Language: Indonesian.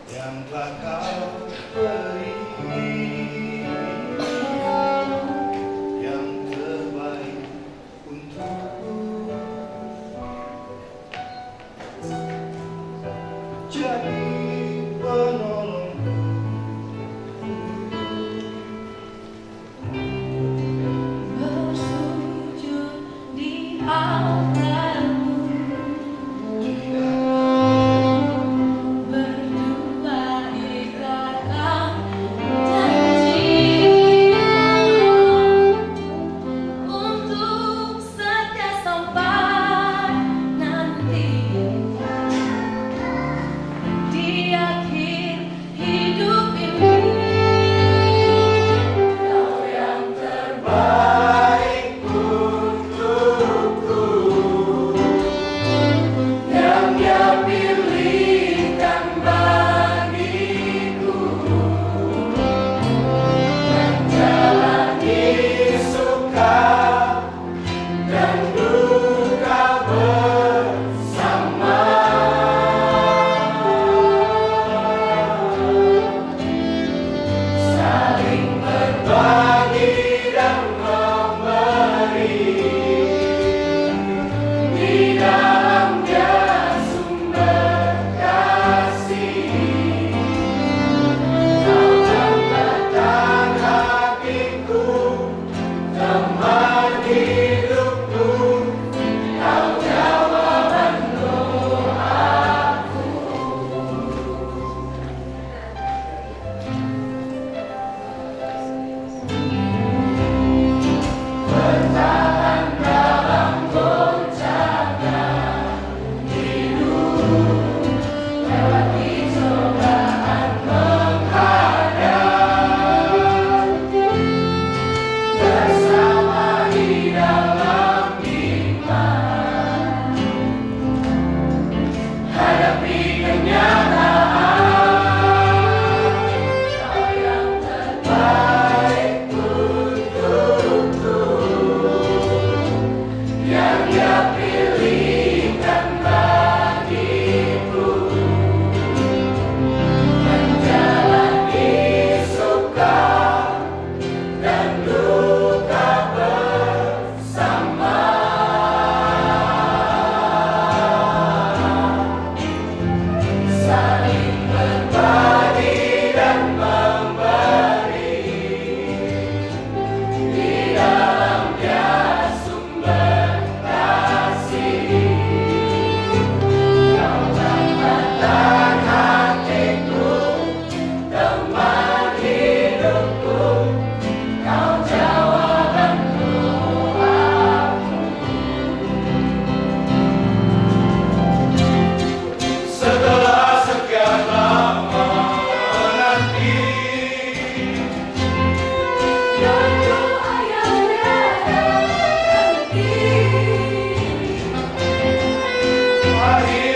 yang telah kau beri, yang terbaik untukku. Jadi penolongku, bersujud di hadapanmu, berdua ikatkan janji untuk setia sampai nanti di akhir hidup ini. Kau yang baik untukku, yang Dia pilihkan bagiku, menjalani suka dan duka bersama, saling berbagi dan memberi. Di dalam Dia sumber kasih, Kau jambatan hatiku, teman hidupku, Kau jawaban doaku. Bertahan dalam goncangan hidup, lewati cobaan menghadap, bersama di dalam iman, hadapi kenyataan. Kau yang terbaik untukku, yang Dia pilihkan bagiku, menjalani suka dan duka bersama, saling berbagi dan memberi. Di dalam Dia sumber kasih, Kau jambatan hatiku, teman hidupku, Kau jawaban doaku. Setelah sekian lama menanti, dan doa yang tiada henti, mari